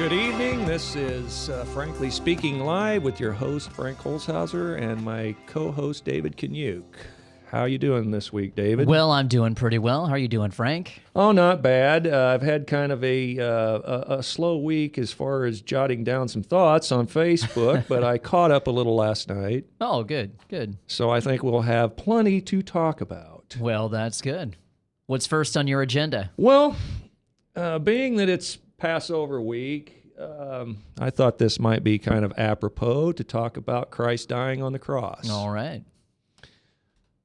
Good evening. This is Frankly Speaking Live with your host, Frank Holzhauser, and my co-host, David Kanyuk. How you doing this week, David? Well, I'm doing pretty well. How are you doing, Frank? Oh, not bad. I've had kind of a slow week as far as jotting down some thoughts on Facebook, but I caught up a little last night. Oh, good, good. So I think we'll have plenty to talk about. Well, that's good. What's first on your agenda? Well, being that it's Passover week, I thought this might be kind of apropos to talk about Christ dying on the cross. All right.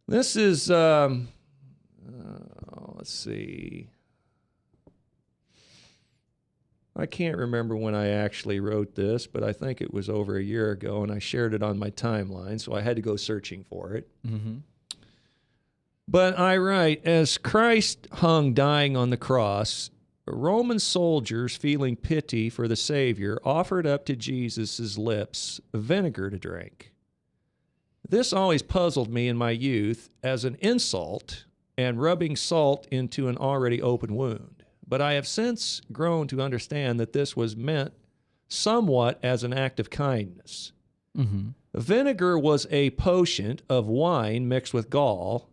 This is, let's see. I can't remember when I actually wrote this, but I think it was over a year ago, and I shared it on my timeline, so I had to go searching for it. Mm-hmm. But I write, as Christ hung dying on the cross, Roman soldiers, feeling pity for the Savior, offered up to Jesus' lips vinegar to drink. This always puzzled me in my youth as an insult and rubbing salt into an already open wound. But I have since grown to understand that this was meant somewhat as an act of kindness. Mm-hmm. Vinegar was a potion of wine mixed with gall,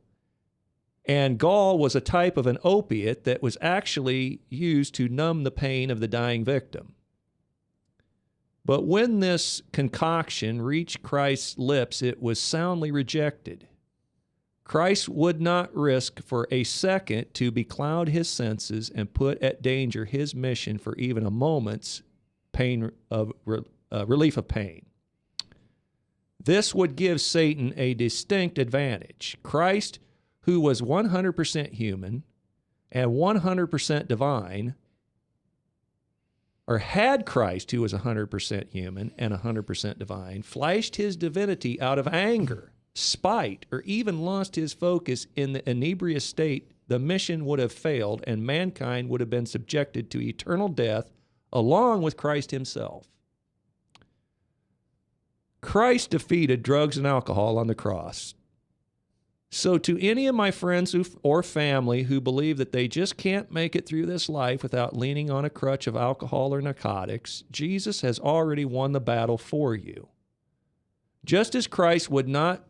and gall was a type of an opiate that was actually used to numb the pain of the dying victim. But when this concoction reached Christ's lips, it was soundly rejected. Christ would not risk for a second to becloud his senses and put at danger his mission for even a moment's relief of pain. This would give Satan a distinct advantage. Christ, who was 100% human and 100% divine, or had Christ, who was 100% human and 100% divine, flashed his divinity out of anger, spite, or even lost his focus in the inebrious state, the mission would have failed and mankind would have been subjected to eternal death along with Christ himself. Christ defeated drugs and alcohol on the cross. So to any of my friends or family who believe that they just can't make it through this life without leaning on a crutch of alcohol or narcotics, Jesus has already won the battle for you. Just as Christ would not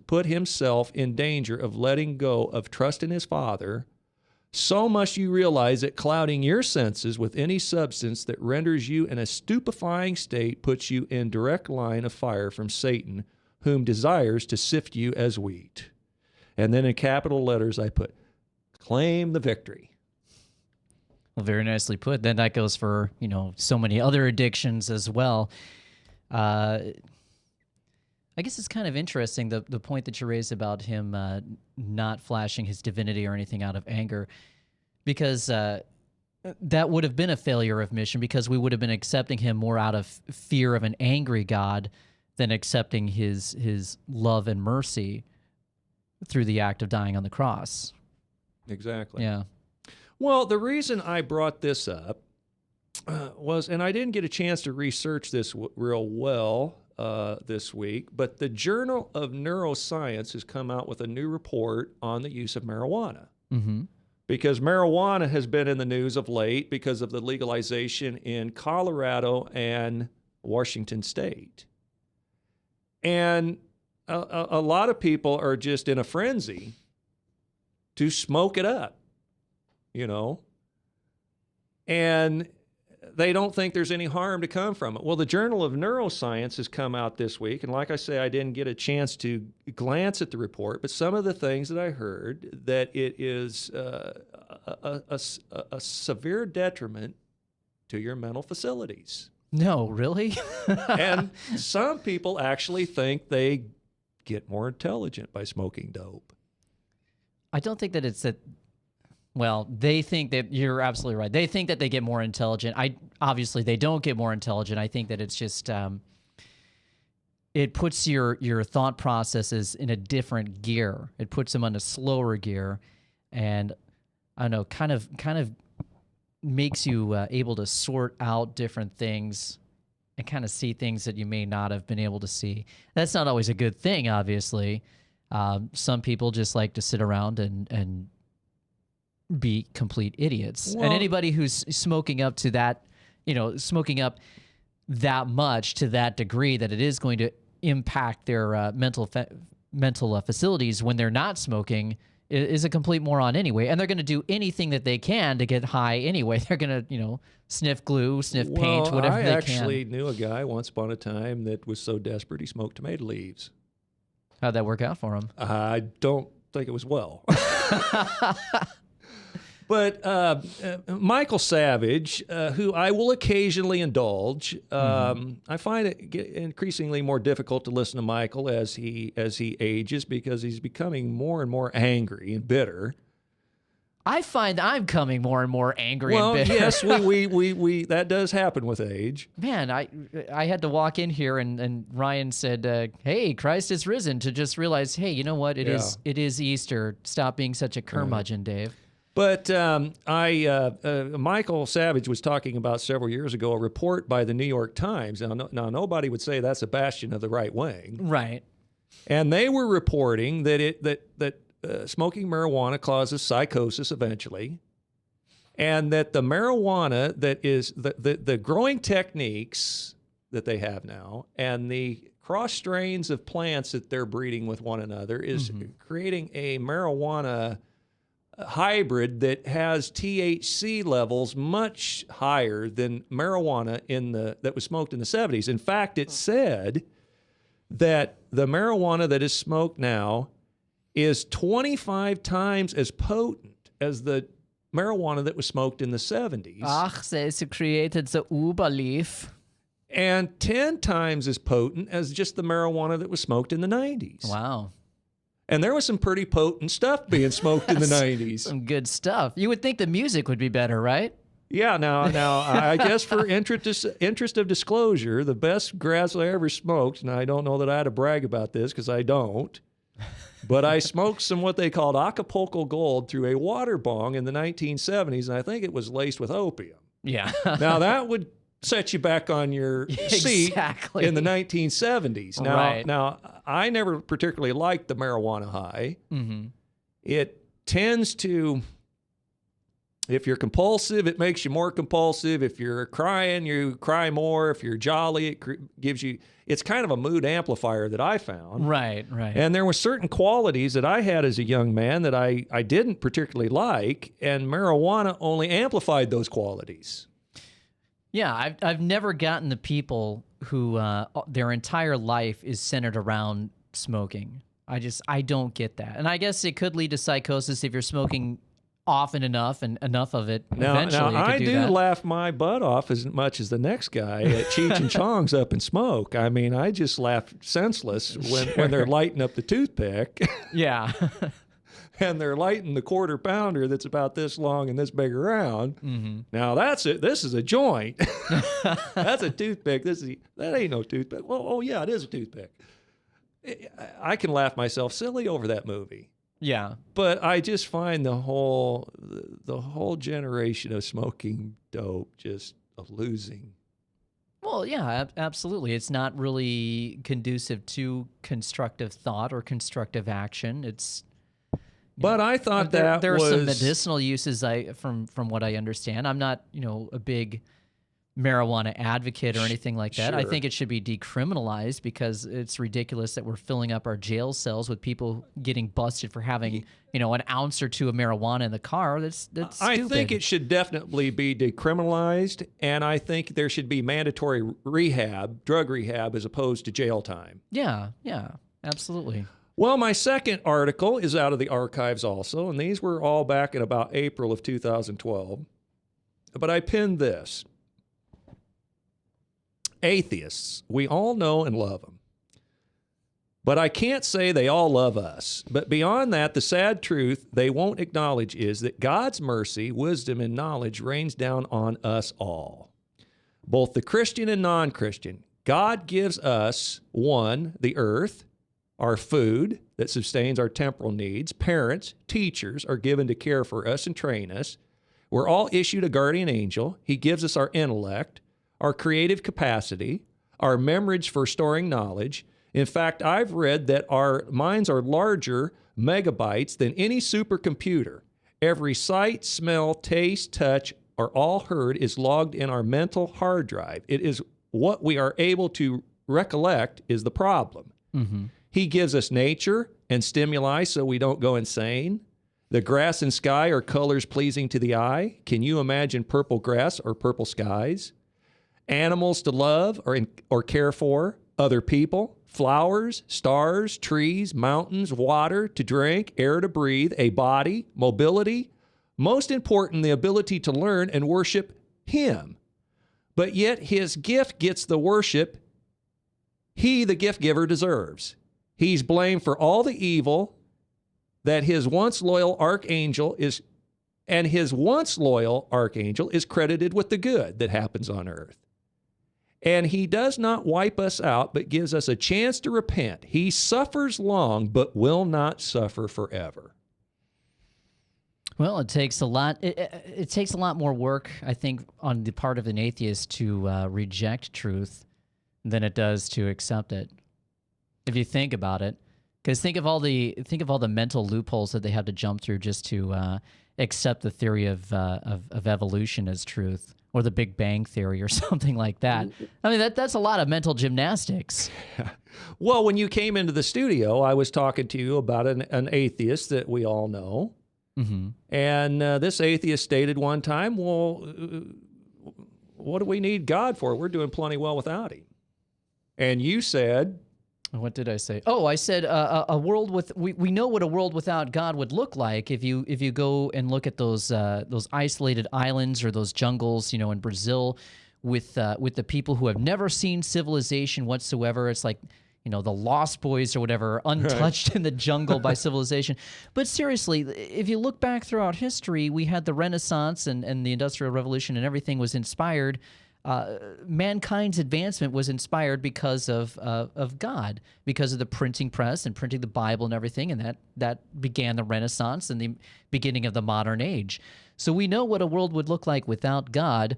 put himself in danger of letting go of trust in his Father, so must you realize that clouding your senses with any substance that renders you in a stupefying state puts you in direct line of fire from Satan, whom desires to sift you as wheat. And then in capital letters, I put, claim the victory. Well, very nicely put. Then that goes for, so many other addictions as well. I guess it's kind of interesting, the point that you raised about him not flashing his divinity or anything out of anger, because that would have been a failure of mission, because we would have been accepting him more out of fear of an angry God than accepting his love and mercy through the act of dying on the cross. Exactly. Yeah. Well, the reason I brought this up was, and I didn't get a chance to research this real well this week, but the Journal of Neuroscience has come out with a new report on the use of marijuana. Mm-hmm. Because marijuana has been in the news of late because of the legalization in Colorado and Washington State. And a lot of people are just in a frenzy to smoke it up, and they don't think there's any harm to come from it. Well, the Journal of Neuroscience has come out this week, and like I say, I didn't get a chance to glance at the report, but some of the things that I heard, that it is a severe detriment to your mental facilities. No, really? And some people actually think they get more intelligent by smoking dope. I don't think that it's that. Well, they think that you're absolutely right. They think that they get more intelligent. Obviously they don't get more intelligent. I think that it's just it puts your thought processes in a different gear. It puts them on a slower gear, and I don't know, kind of makes you able to sort out different things and kind of see things that you may not have been able to see. That's not always a good thing, obviously. Some people just like to sit around and be complete idiots. Well, and anybody who's smoking up to that, smoking up that much to that degree that it is going to impact their mental facilities when they're not smoking is a complete moron anyway. And they're going to do anything that they can to get high anyway. They're going to, sniff glue, sniff paint, whatever they can. I actually knew a guy once upon a time that was so desperate he smoked tomato leaves. How'd that work out for him? I don't think it was well. But Michael Savage, who I will occasionally indulge, I find it increasingly more difficult to listen to Michael as he ages because he's becoming more and more angry and bitter. I find I'm coming more and more angry and bitter. Well, yes, we that does happen with age. Man, I had to walk in here and Ryan said, "Hey, Christ is risen," to just realize, hey, you know what? It is Easter. Stop being such a curmudgeon, Dave. But Michael Savage was talking about several years ago a report by the New York Times. Now nobody would say that's a bastion of the right wing, right? And they were reporting that smoking marijuana causes psychosis eventually, and that the marijuana that is the growing techniques that they have now and the cross strains of plants that they're breeding with one another is creating a marijuana hybrid that has THC levels much higher than marijuana that was smoked in the 70s. In fact, it said that the marijuana that is smoked now is 25 times as potent as the marijuana that was smoked in the 70s. Ach, they created the Uberleaf. And 10 times as potent as just the marijuana that was smoked in the 90s. Wow. And there was some pretty potent stuff being smoked in the 90s. Some good stuff. You would think the music would be better, right? Yeah, now I guess for interest of disclosure, the best grass I ever smoked, and I don't know that I had to brag about this because I don't, but I smoked some what they called Acapulco Gold through a water bong in the 1970s, and I think it was laced with opium. Yeah. Now that would set you back on your seat in the 1970s. Now, I never particularly liked the marijuana high. It tends to, if you're compulsive, it makes you more compulsive. If you're crying, you cry more. If you're jolly, it gives you, it's kind of a mood amplifier that I found. Right. And there were certain qualities that I had as a young man that I didn't particularly like, and marijuana only amplified those qualities. Yeah, I've never gotten the people who their entire life is centered around smoking. I don't get that. And I guess it could lead to psychosis if you're smoking often enough and enough of it. Eventually, now I do that. laugh my butt off as much as the next guy at Cheech and Chong's Up in Smoke. I mean, I just laugh senseless when they're lighting up the toothpick. Yeah. And they're lighting the quarter pounder that's about this long and this big around. Now that's it. This is a joint. That's a toothpick. That ain't no toothpick. Well, oh yeah, it is a toothpick. I can laugh myself silly over that movie. Yeah. But I just find the whole generation of smoking dope just a losing. Well, yeah, absolutely. It's not really conducive to constructive thought or constructive action. It's But I thought there are some medicinal uses from what I understand. I'm not, a big marijuana advocate or anything like that. Sure. I think it should be decriminalized because it's ridiculous that we're filling up our jail cells with people getting busted for having, an ounce or two of marijuana in the car. That's stupid. I think it should definitely be decriminalized, and I think there should be mandatory drug rehab, as opposed to jail time. Yeah, absolutely. Well, my second article is out of the archives also, and these were all back in about April of 2012. But I pinned this. Atheists, we all know and love them. But I can't say they all love us. But beyond that, the sad truth they won't acknowledge is that God's mercy, wisdom, and knowledge rains down on us all, both the Christian and non-Christian. God gives us, one, the earth, our food that sustains our temporal needs. Parents, teachers are given to care for us and train us. We're all issued a guardian angel. He gives us our intellect, our creative capacity, our memories for storing knowledge. In fact, I've read that our minds are larger megabytes than any supercomputer. Every sight, smell, taste, touch or all heard is logged in our mental hard drive. It is what we are able to recollect is the problem. Mm-hmm. He gives us nature and stimuli so we don't go insane. The grass and sky are colors pleasing to the eye. Can you imagine purple grass or purple skies? Animals to love or care for, other people, flowers, stars, trees, mountains, water to drink, air to breathe, a body, mobility. Most important, the ability to learn and worship Him. But yet His gift gets the worship He, the gift giver, deserves. He's blamed for all the evil that his once loyal archangel is credited with the good that happens on earth. And He does not wipe us out, but gives us a chance to repent. He suffers long, but will not suffer forever. Well, it takes a lot. It takes a lot more work, I think, on the part of an atheist to reject truth than it does to accept it. If you think about it, because think of all the mental loopholes that they have to jump through just to accept the theory of evolution as truth, or the Big Bang Theory, or something like that. I mean, that's a lot of mental gymnastics. Well, when you came into the studio, I was talking to you about an atheist that we all know. Mm-hmm. And this atheist stated one time, well, what do we need God for? We're doing plenty well without Him. And you said... What did I say? Oh, I said a world with... We know what a world without God would look like if you go and look at those isolated islands or those jungles, in Brazil with the people who have never seen civilization whatsoever. It's like... the Lost Boys or whatever, untouched in the jungle by civilization. But seriously, if you look back throughout history, we had the Renaissance and the Industrial Revolution, and everything was inspired. Mankind's advancement was inspired because of God, because of the printing press and printing the Bible and everything, and that began the Renaissance and the beginning of the modern age. So we know what a world would look like without God,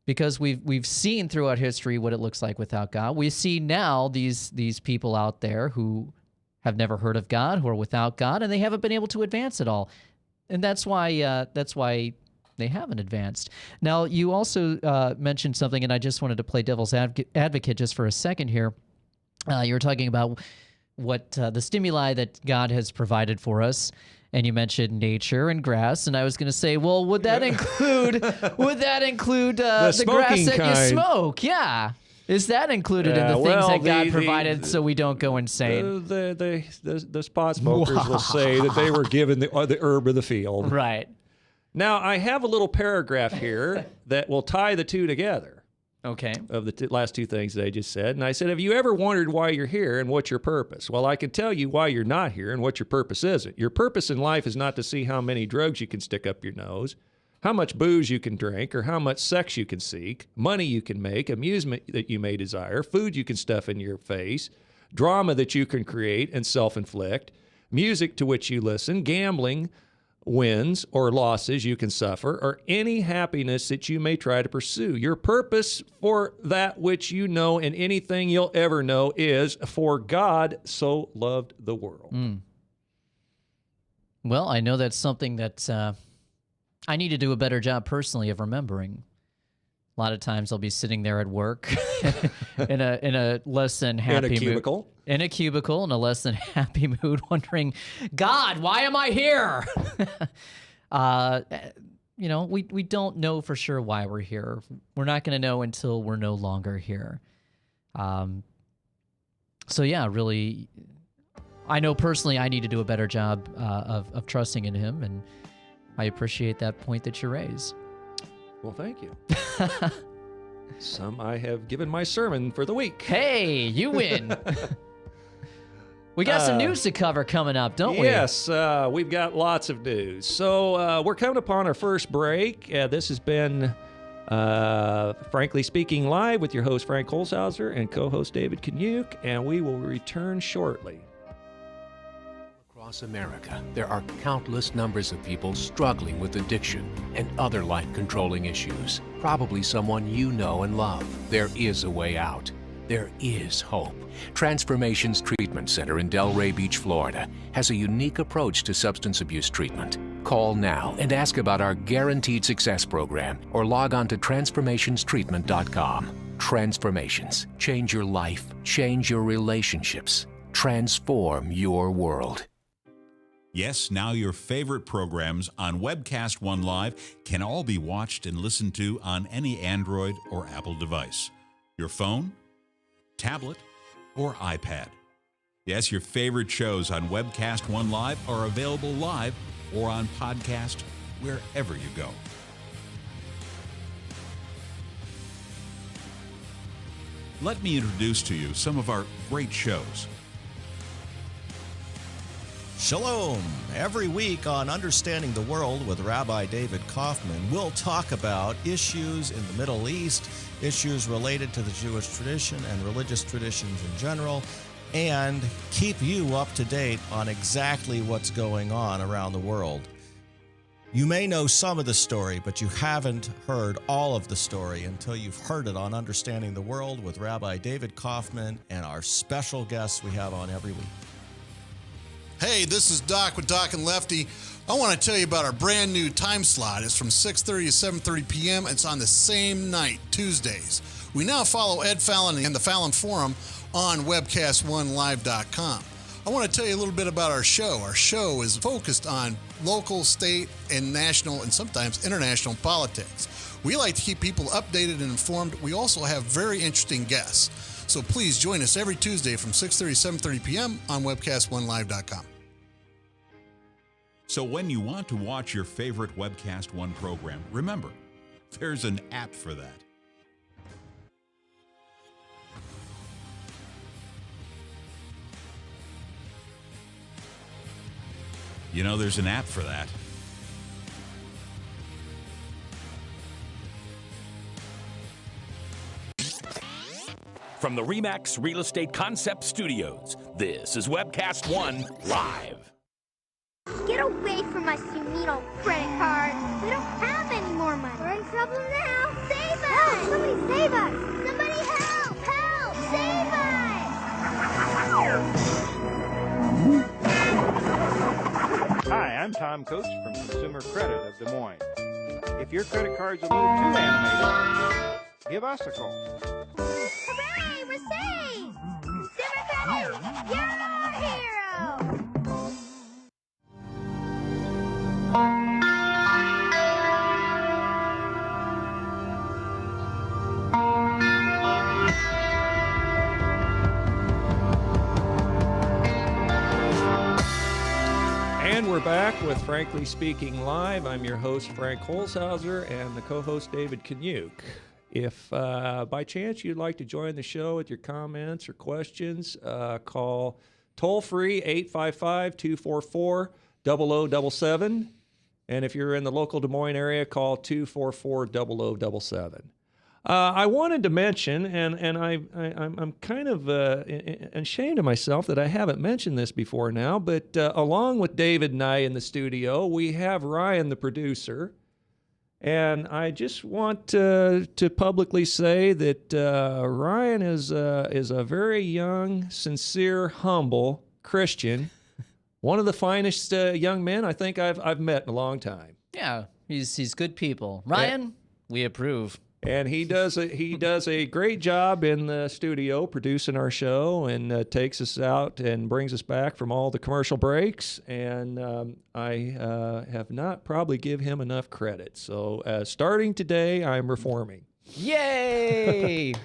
because we've seen throughout history what it looks like without God. We see now these people out there who have never heard of God, who are without God, and they haven't been able to advance at all. And that's why they haven't advanced. Now, you also mentioned something, and I just wanted to play devil's advocate just for a second here. You were talking about what the stimuli that God has provided for us. And you mentioned nature and grass, and I was going to say, well, would that include the grass that you smoke? Yeah, is that included in the things that God provided so we don't go insane? The spot smokers will say that they were given the herb of the field. Right. Now I have a little paragraph here that will tie the two together. Okay. Of the last two things that I just said. And I said, have you ever wondered why you're here and what's your purpose? Well, I can tell you why you're not here and what your purpose isn't. Your purpose in life is not to see how many drugs you can stick up your nose, how much booze you can drink, or how much sex you can seek, money you can make, amusement that you may desire, food you can stuff in your face, drama that you can create and self-inflict, music to which you listen, gambling, wins or losses you can suffer, or any happiness that you may try to pursue. Your purpose for that which you know and anything you'll ever know is, for God so loved the world. Well, I know that's something that I need to do a better job personally of remembering. A lot of times I'll be sitting there at work in a less than happy mood. In a cubicle, in a less than happy mood, wondering, God, why am I here? We don't know for sure why we're here. We're not going to know until we're no longer here. So yeah, really, I know personally I need to do a better job of trusting in Him, and I appreciate that point that you raise. Well, thank you. I have given my sermon for the week. Hey, you win. We got some news to cover coming up, don't we? Yes, we've got lots of news. So we're coming upon our first break. This has been Frankly Speaking Live with your host, Frank Holzhauser, and co-host David Kanyuk, and we will return shortly. Across America, there are countless numbers of people struggling with addiction and other life-controlling issues. Probably someone you know and love. There is a way out. There is hope. Transformations Treatment Center in Delray Beach, Florida, has a unique approach to substance abuse treatment. Call now and ask about our Guaranteed Success program or log on to transformationstreatment.com. Transformations. Change your life, change your relationships, transform your world. Yes, now your favorite programs on Webcast One Live can all be watched and listened to on any Android or Apple device. Your phone, tablet, or iPad. Yes, your favorite shows on Webcast One Live are available live or on podcast wherever you go. Let me introduce to you some of our great shows. Shalom! Every week on Understanding the World with Rabbi David Kaufman, we'll talk about issues in the Middle East, issues related to the Jewish tradition and religious traditions in general, and keep you up to date on exactly what's going on around the world. You may know some of the story, but you haven't heard all of the story until you've heard it on Understanding the World with Rabbi David Kaufman and our special guests we have on every week. Hey, this is Doc with Doc and Lefty. I want to tell you about our brand new time slot. It's from 6:30 to 7:30 p.m. It's on the same night, Tuesdays. We now follow Ed Fallon and the Fallon Forum on webcast1live.com. I want to tell you a little bit about our show. Our show is focused on local, state, and national, and sometimes international politics. We like to keep people updated and informed. We also have very interesting guests. So please join us every Tuesday from 6:30 to 7:30 p.m. on webcast1live.com. So when you want to watch your favorite Webcast One program, remember, there's an app for that. You know, there's an app for that. From the RE/MAX Real Estate Concept Studios, this is Webcast One Live. Get away from us, you mean old credit card. We don't have any more money. We're in trouble now. Save us! Help! Somebody save us! Somebody help! Help! Save us! Hi, I'm Tom Coates from Consumer Credit of Des Moines. If your credit card's a little too animated, give us a call. Hooray! We're saved! Consumer Credit! You're our hero! And we're back with Frankly Speaking Live. I'm your host, Frank Holzhauser, and the co-host, David Kanyuk. If by chance you'd like to join the show with your comments or questions, call toll-free 855-244-0077. And if you're in the local Des Moines area, call 244-0077. I wanted to mention, and I'm kind of ashamed of myself that I haven't mentioned this before now, but along with David and I in the studio, we have Ryan, the producer. And I just want to publicly say that Ryan is a very young, sincere, humble Christian. One of the finest young men I think I've met in a long time. Yeah, he's good people. Ryan, we approve. And he does a great job in the studio producing our show and takes us out and brings us back from all the commercial breaks. And I have not probably give him enough credit. So starting today, I'm reforming. Yay!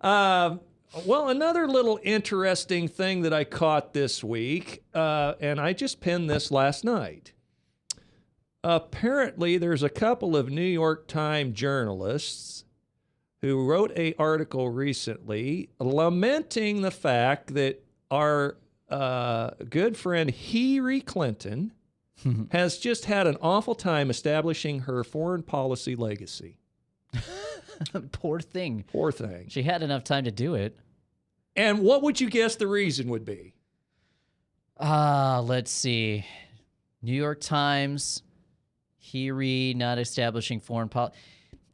Well, another little interesting thing that I caught this week, and I just pinned this last night. Apparently, there's a couple of New York Times journalists who wrote an article recently lamenting the fact that our good friend Hillary Clinton has just had an awful time establishing her foreign policy legacy. Poor thing. Poor thing. She had enough time to do it. And what would you guess the reason would be? Let's see. New York Times... Hillary not establishing foreign policy.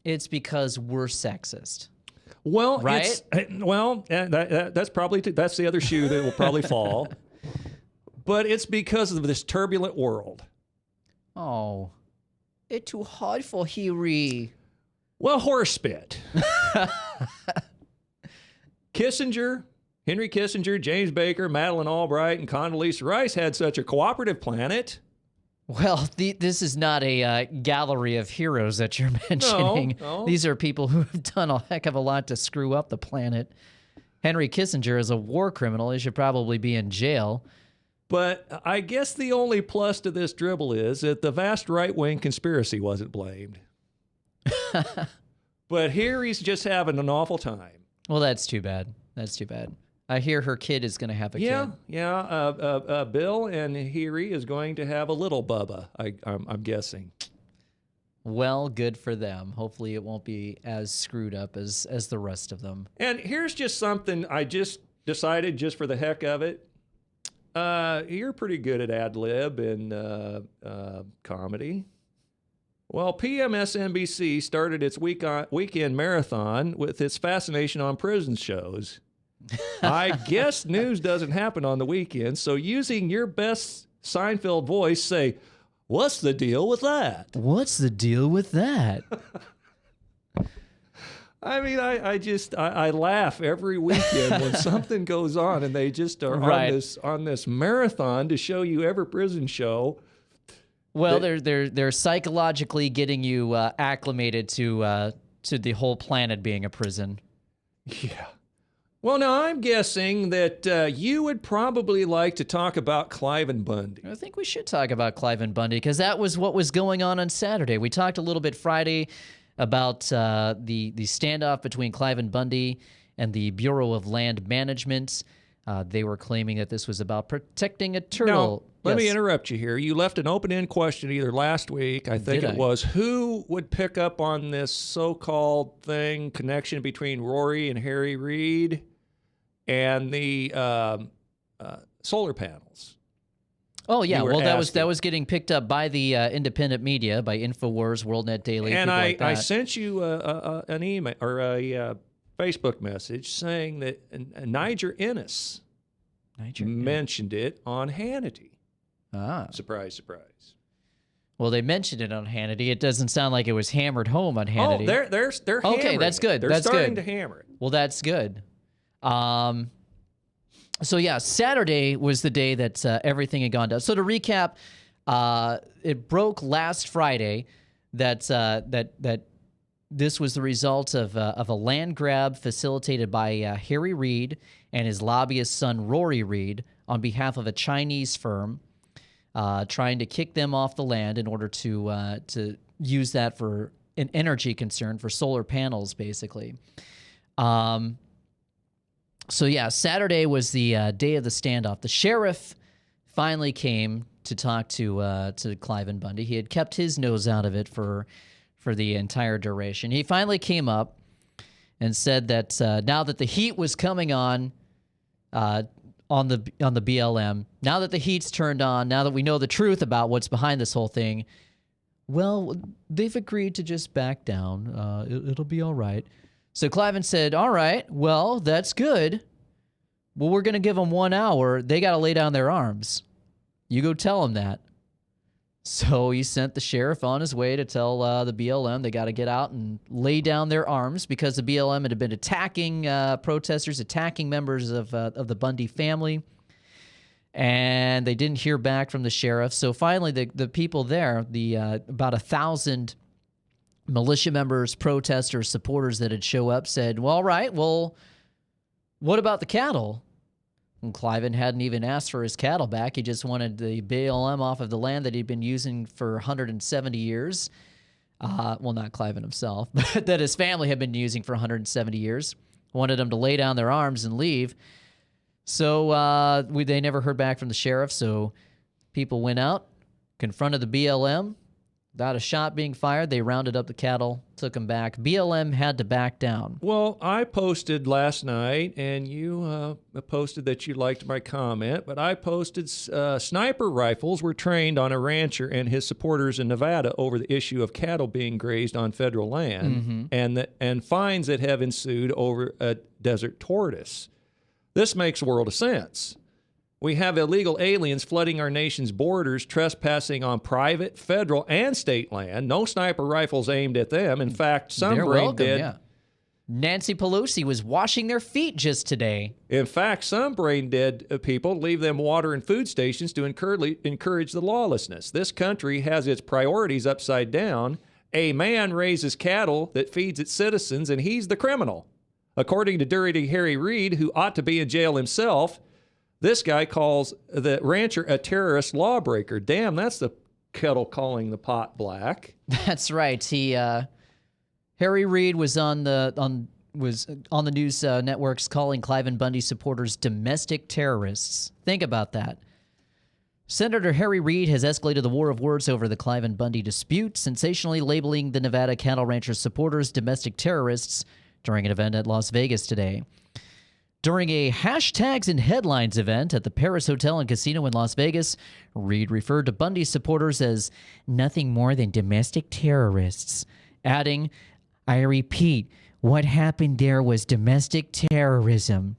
It's because we're sexist. Well, right? That's probably that's the other shoe that will probably fall. But it's because of this turbulent world. Oh, it's too hard for Harry. Well, horse spit. Kissinger, Henry Kissinger, James Baker, Madeleine Albright, and Condoleezza Rice had such a cooperative planet. Well, this is not a gallery of heroes that you're mentioning. No. These are people who have done a heck of a lot to screw up the planet. Henry Kissinger is a war criminal. He should probably be in jail. But I guess the only plus to this dribble is that the vast right-wing conspiracy wasn't blamed. But here he's just having an awful time. Well, that's too bad. That's too bad. I hear her kid is going to have a kid. Yeah. Bill and Harry is going to have a little Bubba, I'm guessing. Well, good for them. Hopefully it won't be as screwed up as the rest of them. And here's just something I just decided just for the heck of it. You're pretty good at ad lib and comedy. Well, PMSNBC started its weekend marathon with its fascination on prison shows. I guess news doesn't happen on the weekend, so using your best Seinfeld voice, say, "What's the deal with that?" What's the deal with that? I mean, I laugh every weekend when something goes on and they just are on this marathon to show you every prison show. Well, they're psychologically getting you acclimated to the whole planet being a prison. Yeah. Well, now I'm guessing that you would probably like to talk about Cliven Bundy. I think we should talk about Cliven Bundy because that was what was going on Saturday. We talked a little bit Friday about the standoff between Cliven Bundy and the Bureau of Land Management. They were claiming that this was about protecting a turtle. Now, let me interrupt you here. You left an open-end question either last week, I think it was, who would pick up on this so-called connection between Rory and Harry Reid and the solar panels? Oh yeah, well that was getting picked up by the independent media, by InfoWars, WorldNet Daily, and people like that. I sent you an email or a Facebook message saying that Niger Ennis mentioned it on Hannity. Ah, surprise, surprise. Well, they mentioned it on Hannity. It doesn't sound like it was hammered home on Hannity. Oh, they're hammering okay. That's good. They're starting to hammer it. Well, that's good. So yeah, Saturday was the day that everything had gone down. So to recap, it broke last Friday that this was the result of a land grab facilitated by Harry Reid and his lobbyist son Rory Reid on behalf of a Chinese firm, trying to kick them off the land in order to use that for an energy concern for solar panels, basically. So yeah, Saturday was the day of the standoff. The sheriff finally came to talk to Cliven Bundy. He had kept his nose out of it for the entire duration. He finally came up and said that now that the heat was coming on the BLM, now that the heat's turned on, now that we know the truth about what's behind this whole thing, well, they've agreed to just back down. It'll be all right. So Cliven said, all right, well, that's good. Well, we're going to give them 1 hour. They got to lay down their arms. You go tell them that. So he sent the sheriff on his way to tell the BLM they got to get out and lay down their arms because the BLM had been attacking protesters, attacking members of the Bundy family. And they didn't hear back from the sheriff. So finally, the people there, about 1,000 militia members, protesters, supporters that had show up said, well, all right, well, what about the cattle? And Cliven hadn't even asked for his cattle back. He just wanted the BLM off of the land that he'd been using for 170 years. Well, not Cliven himself, but that his family had been using for 170 years. Wanted them to lay down their arms and leave. So they never heard back from the sheriff, so people went out, confronted the BLM. Without a shot being fired, they rounded up the cattle, took them back. BLM had to back down. Well, I posted last night, and you posted that you liked my comment, but I posted sniper rifles were trained on a rancher and his supporters in Nevada over the issue of cattle being grazed on federal land and fines that have ensued over a desert tortoise. This makes a world of sense. We have illegal aliens flooding our nation's borders, trespassing on private, federal, and state land. No sniper rifles aimed at them. In fact, some They're brain welcome, dead. yeah. Nancy Pelosi was washing their feet just today. In fact, some brain dead people leave them water and food stations to encourage the lawlessness. This country has its priorities upside down. A man raises cattle that feeds its citizens, and he's the criminal. According to Dirty Harry Reid, who ought to be in jail himself, this guy calls the rancher a terrorist lawbreaker. Damn, that's the kettle calling the pot black. That's right. Harry Reid was on the news networks calling Cliven Bundy supporters domestic terrorists. Think about that. Senator Harry Reid has escalated the war of words over the Cliven Bundy dispute, sensationally labeling the Nevada cattle ranchers' supporters domestic terrorists during an event at Las Vegas today. During a Hashtags and Headlines event at the Paris Hotel and Casino in Las Vegas, Reid referred to Bundy supporters as nothing more than domestic terrorists, adding, "I repeat, what happened there was domestic terrorism."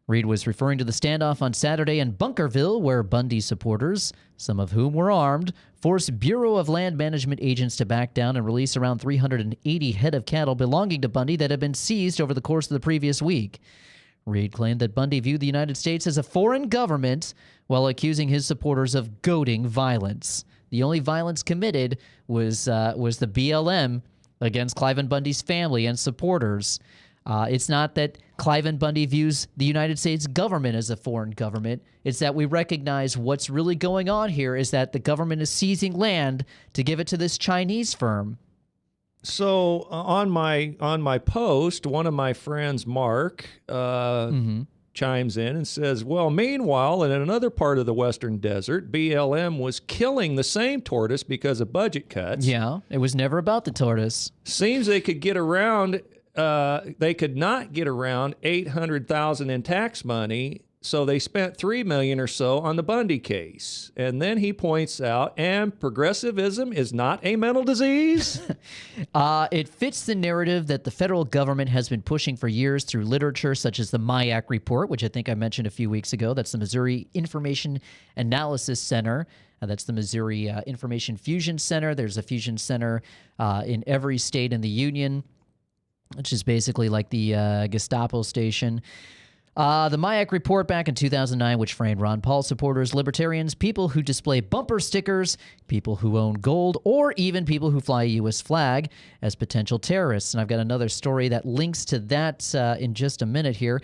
Reid was referring to the standoff on Saturday in Bunkerville, where Bundy supporters, some of whom were armed, forced Bureau of Land Management agents to back down and release around 380 head of cattle belonging to Bundy that had been seized over the course of the previous week. Reid claimed that Bundy viewed the United States as a foreign government while accusing his supporters of goading violence. The only violence committed was the BLM against Cliven Bundy's family and supporters. It's not that Cliven Bundy views the United States government as a foreign government. It's that we recognize what's really going on here is that the government is seizing land to give it to this Chinese firm. So on my post, one of my friends, Mark, chimes in and says, well, meanwhile, in another part of the Western Desert, BLM was killing the same tortoise because of budget cuts. Yeah, it was never about the tortoise. Seems they could get around. They could not get around $800,000 in tax money, so they spent $3 million or so on the Bundy case. And then he points out, and progressivism is not a mental disease. It fits the narrative that the federal government has been pushing for years through literature such as the MIAC report, which I think I mentioned a few weeks ago. That's the Missouri Information Analysis Center. That's the Missouri Information Fusion Center. There's a fusion center in every state in the union, which is basically like the Gestapo station. The MIAC report back in 2009, which framed Ron Paul supporters, libertarians, people who display bumper stickers, people who own gold, or even people who fly a U.S. flag as potential terrorists. And I've got another story that links to that in just a minute here.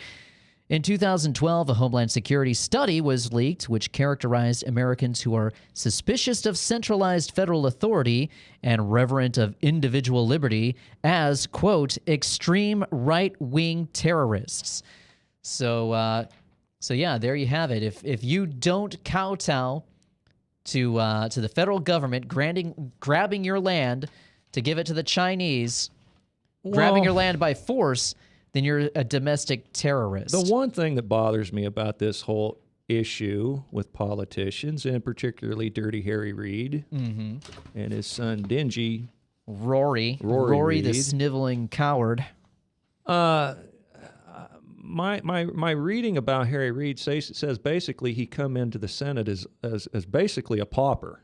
In 2012, a Homeland Security study was leaked, which characterized Americans who are suspicious of centralized federal authority and reverent of individual liberty as, quote, extreme right-wing terrorists. So yeah, there you have it. If you don't kowtow to the federal government grabbing your land to give it to the Chinese, grabbing your land by force, then you're a domestic terrorist. The one thing that bothers me about this whole issue with politicians, and particularly Dirty Harry Reid and his son Dingy Rory Reid. the sniveling coward. My reading about Harry Reid says basically he come into the Senate as basically a pauper,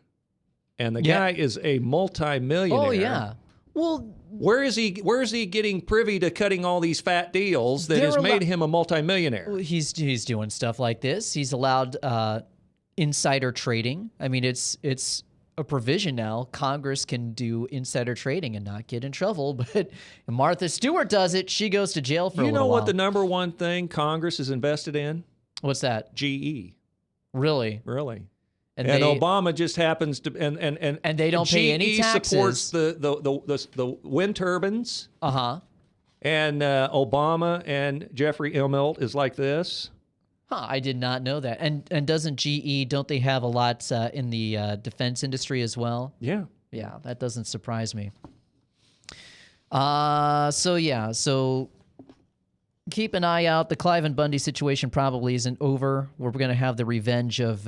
and the guy is a multi-millionaire. Oh yeah. Well, where is he getting privy to cutting all these fat deals that has made him a multi-millionaire? He's doing stuff like this. He's allowed insider trading. I mean, it's a provision now. Congress can do insider trading and not get in trouble. But Martha Stewart does it. She goes to jail for a little while. You know what the number one thing Congress is invested in? What's that? GE. Really? Really. And Obama just happens to and they don't pay any taxes. Supports the wind turbines. And Obama and Jeffrey Immelt is like this. Huh, I did not know that. And doesn't GE, don't they have a lot in the defense industry as well? Yeah. Yeah, that doesn't surprise me. So keep an eye out. The Cliven Bundy situation probably isn't over. We're going to have the revenge of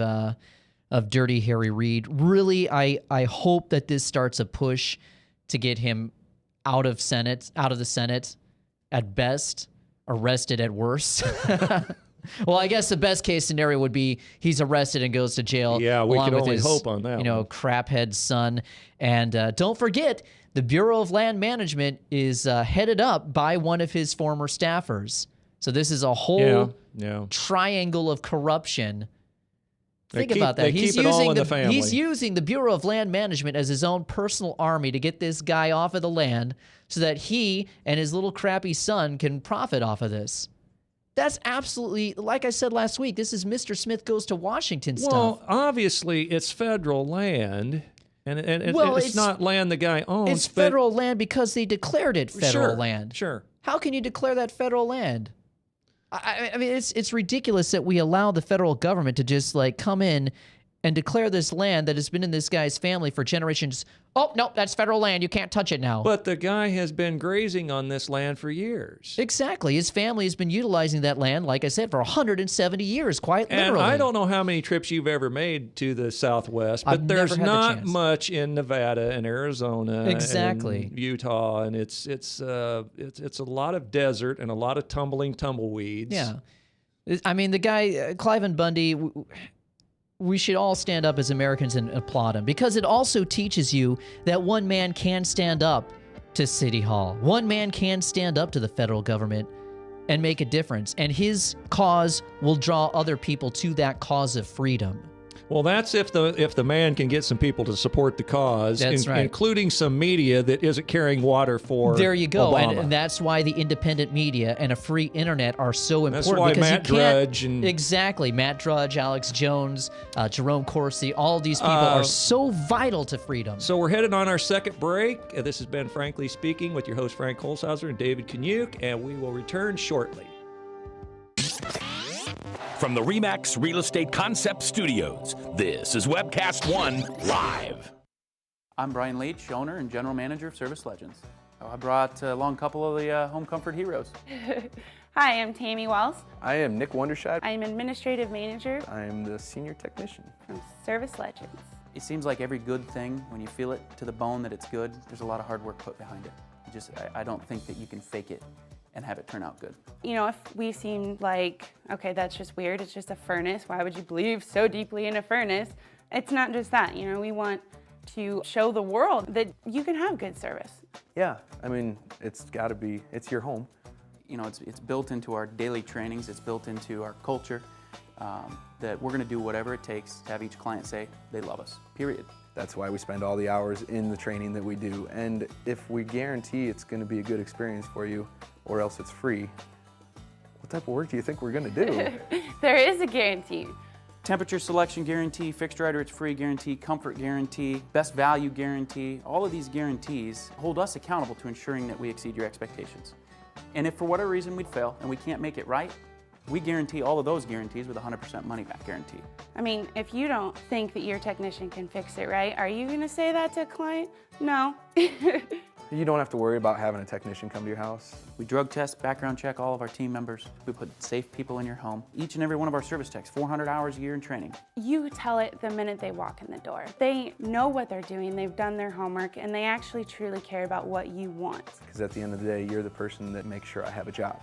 Dirty Harry Reid. Really, I hope that this starts a push to get him out of the Senate, at best, arrested at worst. Well, I guess the best case scenario would be he's arrested and goes to jail. Yeah, we along can with only his, hope on that one. craphead son. And don't forget, the Bureau of Land Management is headed up by one of his former staffers. So this is a whole triangle of corruption. Think about that. He's using he's using the Bureau of Land Management as his own personal army to get this guy off of the land so that he and his little crappy son can profit off of this. That's absolutely, like I said last week, this is Mr. Smith Goes to Washington stuff. Well, obviously, it's federal land, and it's not land the guy owns. It's federal land because they declared it federal land. Sure. How can you declare that federal land? I mean, it's ridiculous that we allow the federal government to just like come in and declare this land that has been in this guy's family for generations. Oh, no, that's federal land. You can't touch it now. But the guy has been grazing on this land for years. Exactly. His family has been utilizing that land, like I said, for 170 years, quite literally. And I don't know how many trips you've ever made to the Southwest, but there's not much in Nevada and Arizona and Utah, and it's a lot of desert and a lot of tumbleweeds. Yeah. I mean, the guy, Cliven Bundy, we should all stand up as Americans and applaud him, because it also teaches you that one man can stand up to City Hall. One man can stand up to the federal government and make a difference. And his cause will draw other people to that cause of freedom. Well, that's if the man can get some people to support the cause, that's right. Including some media that isn't carrying water for There you go. Obama. And that's why the independent media and a free internet are so important. That's why because Matt Drudge and exactly, Matt Drudge, Alex Jones, Jerome Corsi, all of these people are so vital to freedom. So we're headed on our second break. This has been Frankly Speaking with your host Frank Holzhauser and David Kaniuk, and we will return shortly. From the RE/MAX Real Estate Concept Studios, this is Webcast One Live. I'm Brian Leach, owner and general manager of Service Legends. I brought along a couple of the home comfort heroes. Hi, I'm Tammy Wells. I am Nick Wondershide. I am administrative manager. I am the senior technician from Service Legends. It seems like every good thing, when you feel it to the bone that it's good, there's a lot of hard work put behind it. I don't think that you can fake it and have it turn out good. You know, if we seem like, okay, that's just weird, it's just a furnace, why would you believe so deeply in a furnace? It's not just that, you know, we want to show the world that you can have good service. Yeah, I mean, it's gotta be, it's your home. You know, it's built into our daily trainings, it's built into our culture, that we're gonna do whatever it takes to have each client say they love us, period. That's why we spend all the hours in the training that we do. And if we guarantee it's gonna be a good experience for you, or else it's free, what type of work do you think we're gonna do? There is a guarantee. Temperature selection guarantee, fixed right or it's free guarantee, comfort guarantee, best value guarantee. All of these guarantees hold us accountable to ensuring that we exceed your expectations. And if for whatever reason we'd fail and we can't make it right, we guarantee all of those guarantees with a 100% money back guarantee. I mean, if you don't think that your technician can fix it right, are you gonna say that to a client? No. You don't have to worry about having a technician come to your house. We drug test, background check all of our team members. We put safe people in your home. Each and every one of our service techs, 400 hours a year in training. You tell it the minute they walk in the door. They know what they're doing, they've done their homework, and they actually truly care about what you want. Because at the end of the day, you're the person that makes sure I have a job.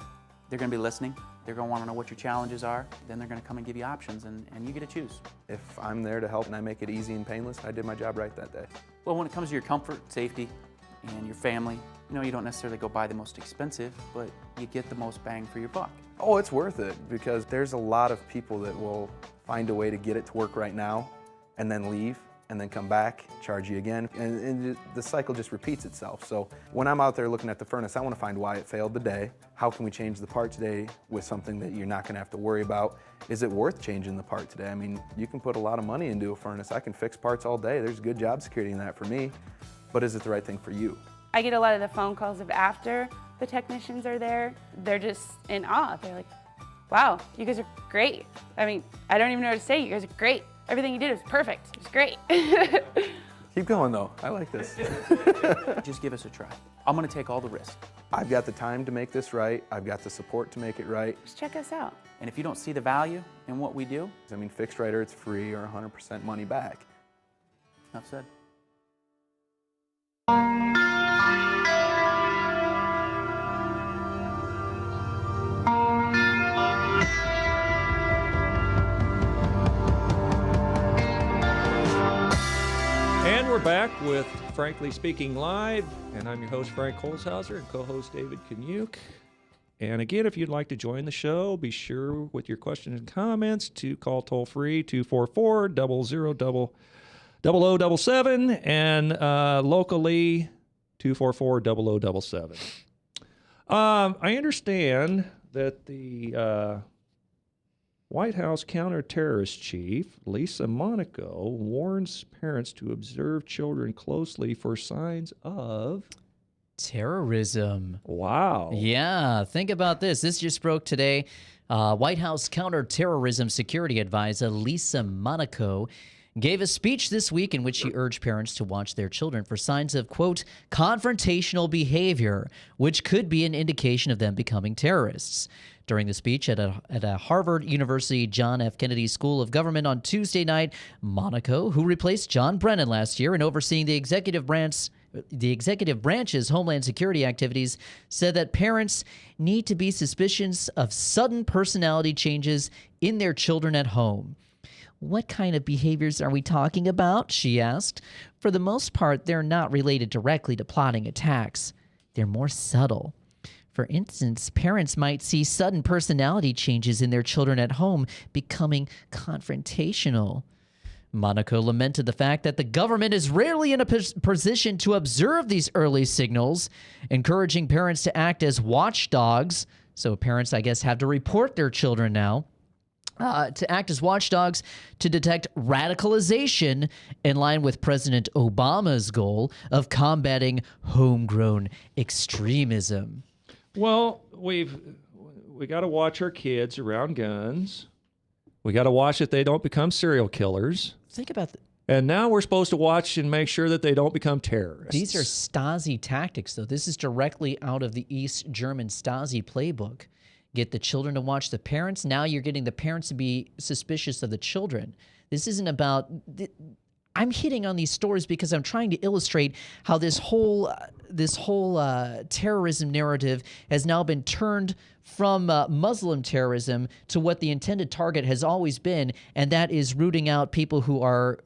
They're gonna be listening. They're gonna wanna know what your challenges are. Then they're gonna come and give you options, and you get to choose. If I'm there to help and I make it easy and painless, I did my job right that day. Well, when it comes to your comfort, safety, and your family, you know, you don't necessarily go buy the most expensive, but you get the most bang for your buck. Oh, it's worth it, because there's a lot of people that will find a way to get it to work right now and then leave and then come back, charge you again, and the cycle just repeats itself. So when I'm out there looking at the furnace, I want to find why it failed today. How can we change the part today with something that you're not going to have to worry about? Is it worth changing the part today? I mean, you can put a lot of money into a furnace. I can fix parts all day. There's good job security in that for me. But is it the right thing for you? I get a lot of the phone calls of after the technicians are there. They're just in awe. They're like, wow, you guys are great. I mean, I don't even know what to say. You guys are great. Everything you did was perfect. It was great. Keep going though, I like this. Just give us a try. I'm gonna take all the risk. I've got the time to make this right. I've got the support to make it right. Just check us out. And if you don't see the value in what we do, I mean, fixed right or it's free or 100% money back. Enough said. with Frankly Speaking Live, and I'm your host, Frank Holzhauser, and co-host David Kaniuk. And again, if you'd like to join the show, be sure with your questions and comments to call toll-free 244-0077 and locally 244-0077. I understand that the White House counterterrorist chief, Lisa Monaco, warns parents to observe children closely for signs of terrorism. Wow. Yeah, think about this. This just broke today. White House counterterrorism security advisor Lisa Monaco gave a speech this week in which she urged parents to watch their children for signs of, quote, confrontational behavior, which could be an indication of them becoming terrorists. During the speech at a Harvard University John F. Kennedy School of Government on Tuesday night, Monaco, who replaced John Brennan last year in overseeing the executive branch's Homeland Security activities, said that parents need to be suspicious of sudden personality changes in their children at home. What kind of behaviors are we talking about? She asked. For the most part, they're not related directly to plotting attacks. They're more subtle. For instance, parents might see sudden personality changes in their children at home becoming confrontational. Monaco lamented the fact that the government is rarely in a position to observe these early signals, encouraging parents to act as watchdogs. So parents, I guess, have to report their children now. To act as watchdogs to detect radicalization in line with President Obama's goal of combating homegrown extremism. Well, we got to watch our kids around guns. We got to watch that they don't become serial killers. Think about that. And now we're supposed to watch and make sure that they don't become terrorists. These are Stasi tactics, though. This is directly out of the East German Stasi playbook. Get the children to watch the parents. Now you're getting the parents to be suspicious of the children. This isn't about... I'm hitting on these stories because I'm trying to illustrate how this whole terrorism narrative has now been turned from Muslim terrorism to what the intended target has always been, and that is rooting out people who are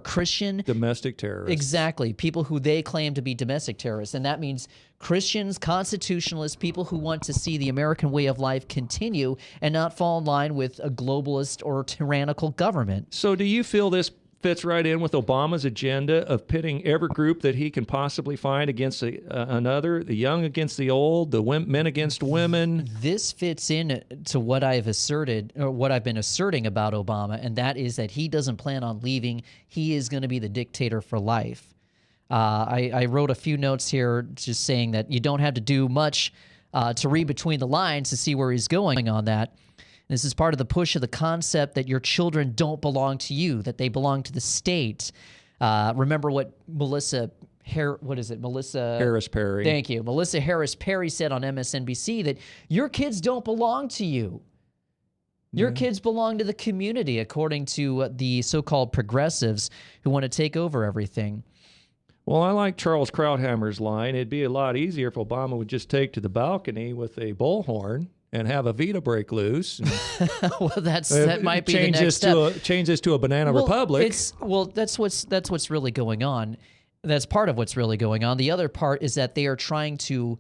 Christian. Domestic terrorists. Exactly. People who they claim to be domestic terrorists. And that means Christians, constitutionalists, people who want to see the American way of life continue and not fall in line with a globalist or tyrannical government. So do you feel this fits right in with Obama's agenda of pitting every group that he can possibly find against another, the young against the old, the men against women? This fits in to what I've asserted, or what I've been asserting about Obama, and that is that he doesn't plan on leaving. He is going to be the dictator for life. I wrote a few notes here just saying that you don't have to do much to read between the lines to see where he's going on that. This is part of the push of the concept that your children don't belong to you, that they belong to the state. Remember what Melissa Harris Perry. Thank you. Melissa Harris Perry said on MSNBC that your kids don't belong to you. Your kids belong to the community, according to the so-called progressives who want to take over everything. Well, I like Charles Krauthammer's line. It'd be a lot easier if Obama would just take to the balcony with a bullhorn and have a Vita break loose. Well, that might be the next step. Change this to a banana republic. That's what's really going on. That's part of what's really going on. The other part is that they are trying to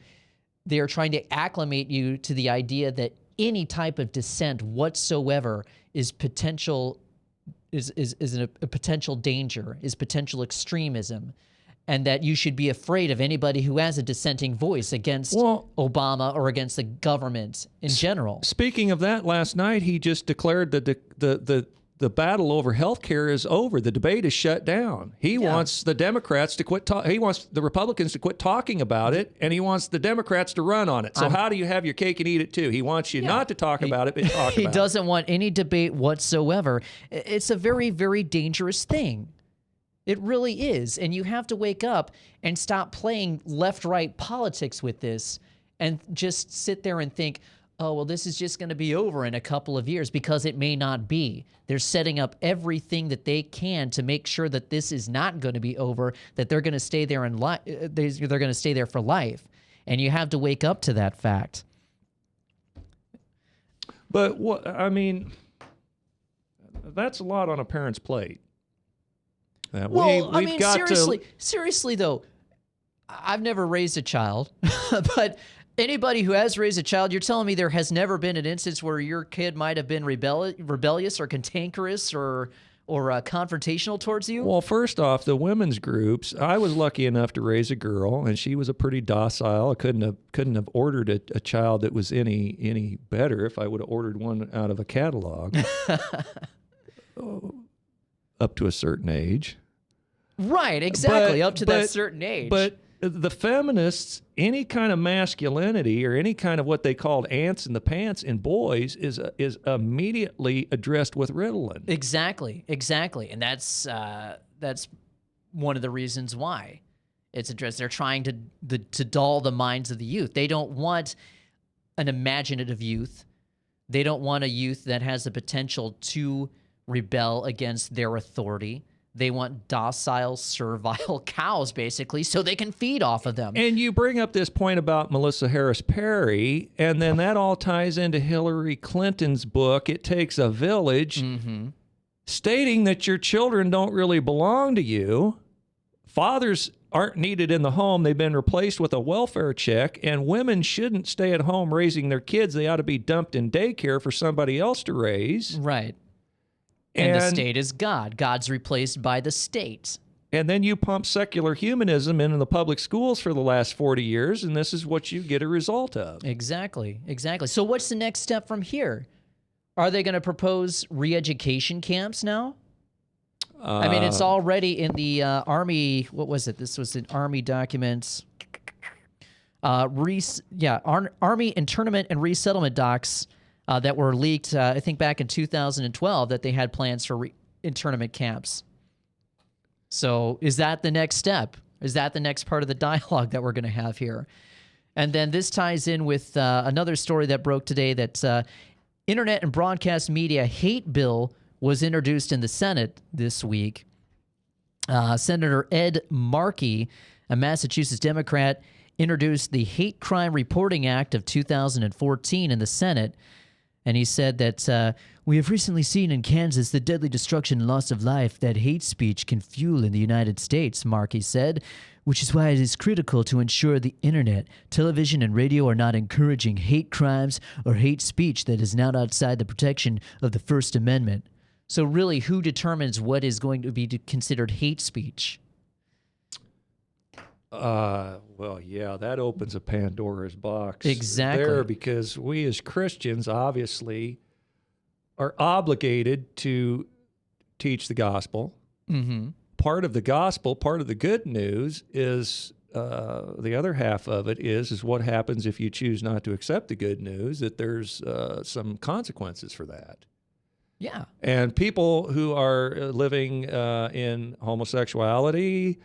acclimate you to the idea that any type of dissent whatsoever is potential danger, is potential extremism. And that you should be afraid of anybody who has a dissenting voice against Obama or against the government in general. Speaking of that, last night he just declared that the battle over health care is over. The debate is shut down. He wants the Democrats to quit he wants the Republicans to quit talking about it, and he wants the Democrats to run on it. So how do you have your cake and eat it too? He wants you not to talk about it, but talk about it. He doesn't want any debate whatsoever. It's a very, very dangerous thing. It really is. And you have to wake up and stop playing left-right politics with this and just sit there and think, oh, well, this is just going to be over in a couple of years, because it may not be. They're setting up everything that they can to make sure that this is not going to be over, that they're going to stay there they're going to stay there for life. And you have to wake up to that fact. But that's a lot on a parent's plate. We've got seriously though, I've never raised a child, but anybody who has raised a child, you're telling me there has never been an instance where your kid might have been rebellious or cantankerous or confrontational towards you? Well, first off, the women's groups, I was lucky enough to raise a girl, and she was a pretty docile. I couldn't have ordered a child that was any better if I would have ordered one out of a catalog. Up to a certain age. Right, exactly, up to that certain age. But the feminists, any kind of masculinity or any kind of what they called ants in the pants in boys is immediately addressed with Ritalin. Exactly, and that's one of the reasons why it's addressed. They're trying to dull the minds of the youth. They don't want an imaginative youth. They don't want a youth that has the potential to rebel against their authority. They want docile, servile cows, basically, so they can feed off of them. And you bring up this point about Melissa Harris Perry, and then that all ties into Hillary Clinton's book, It Takes a Village, stating that your children don't really belong to you. Fathers aren't needed in the home. They've been replaced with a welfare check, and women shouldn't stay at home raising their kids. They ought to be dumped in daycare for somebody else to raise. Right. And the state is God. God's replaced by the state. And then you pump secular humanism into the public schools for the last 40 years, and this is what you get a result of. Exactly. So what's the next step from here? Are they going to propose re-education camps now? I mean, it's already in the Army, what was it? This was in Army documents. Army internment and resettlement docs that were leaked, I think, back in 2012, that they had plans for internment camps. So is that the next step? Is that the next part of the dialogue that we're going to have here? And then this ties in with another story that broke today that Internet and Broadcast Media Hate Bill was introduced in the Senate this week. Senator Ed Markey, a Massachusetts Democrat, introduced the Hate Crime Reporting Act of 2014 in the Senate. And he said that we have recently seen in Kansas the deadly destruction and loss of life that hate speech can fuel in the United States, Markey said, which is why it is critical to ensure the internet, television, and radio are not encouraging hate crimes or hate speech that is not outside the protection of the First Amendment. So really, who determines what is going to be considered hate speech? Well, yeah, that opens a Pandora's box. Exactly. There, because we as Christians obviously are obligated to teach the gospel. Mm-hmm. Part of the gospel, part of the good news is the other half of it is what happens if you choose not to accept the good news, that there's some consequences for that. Yeah. And people who are living in homosexuality,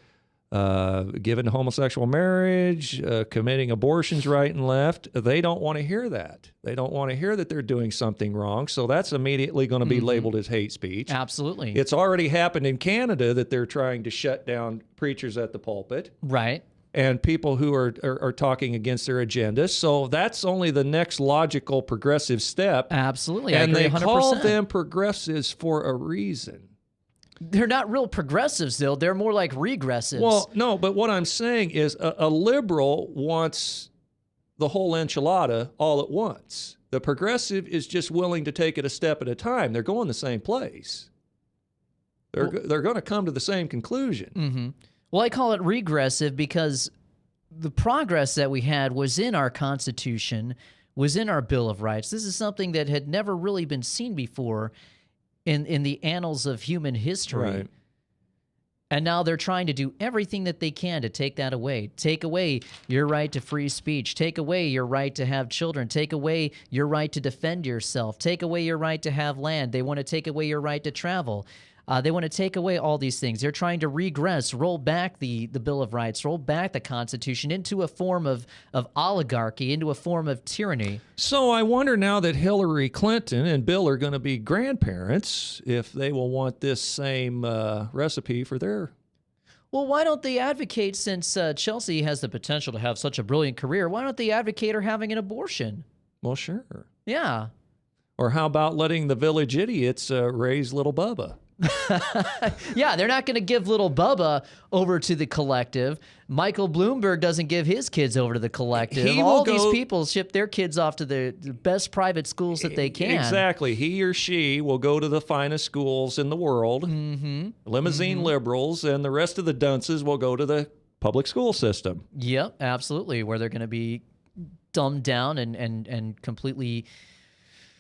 given homosexual marriage, committing abortions right and left, they don't want to hear that. They don't want to hear that they're doing something wrong. So that's immediately going to be labeled as hate speech. Absolutely. It's already happened in Canada that they're trying to shut down preachers at the pulpit. Right. And people who are talking against their agenda. So that's only the next logical progressive step. Absolutely. And I agree 100%. they call them progressives for a reason. They're not real progressives, though. They're more like regressives. Well, no, but what I'm saying is a liberal wants the whole enchilada all at once. The progressive is just willing to take it a step at a time. They're going the same place. They're going to come to the same conclusion. Mm-hmm. Well, I call it regressive because the progress that we had was in our Constitution, was in our Bill of Rights. This is something that had never really been seen before in the annals of human history. Right. And now they're trying to do everything that they can to take that away. Take away your right to free speech. Take away your right to have children. Take away your right to defend yourself. Take away your right to have land. They want to take away your right to travel. They want to take away all these things. They're trying to regress, roll back the Bill of Rights, roll back the Constitution into a form of oligarchy, into a form of tyranny. So I wonder now that Hillary Clinton and Bill are going to be grandparents, if they will want this same recipe for their... Well, why don't they advocate, since Chelsea has the potential to have such a brilliant career, why don't they advocate her having an abortion? Well, sure. Yeah. Or how about letting the village idiots raise little Bubba? Yeah, they're not going to give little Bubba over to the collective. Michael Bloomberg doesn't give his kids over to the collective. These people ship their kids off to the best private schools that they can. Exactly. He or she will go to the finest schools in the world, limousine liberals, and the rest of the dunces will go to the public school system. Yep, absolutely, where they're going to be dumbed down and completely...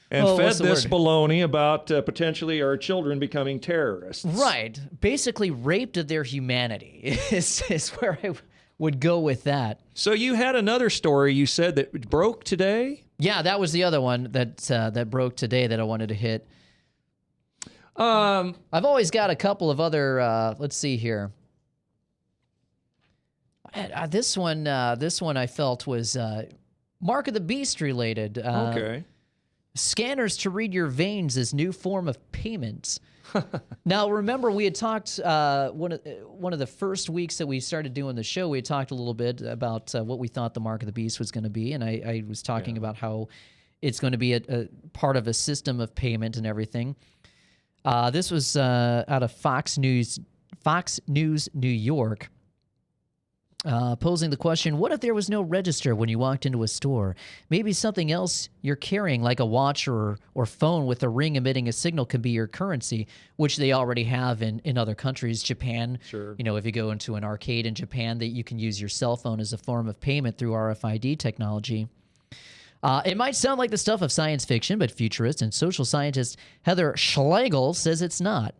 And fed this baloney about potentially our children becoming terrorists. Right. Basically raped of their humanity is where I would go with that. So you had another story you said that broke today? Yeah, that was the other one that broke today that I wanted to hit. I've always got a couple of other, let's see here. This one I felt was Mark of the Beast related. Okay. Scanners to read your veins as new form of payments. Now, remember, we had talked one of the first weeks that we started doing the show, we had talked a little bit about what we thought the Mark of the Beast was going to be, and I was talking about how it's going to be a part of a system of payment and everything. This was out of Fox News New York. Posing the question, what if there was no register when you walked into a store? Maybe something else you're carrying, like a watch or phone with a ring emitting a signal, can be your currency, which they already have in other countries. Japan, sure. You know, if you go into an arcade in Japan, that you can use your cell phone as a form of payment through RFID technology. It might sound like the stuff of science fiction, but futurist and social scientist Heather Schlegel says it's not.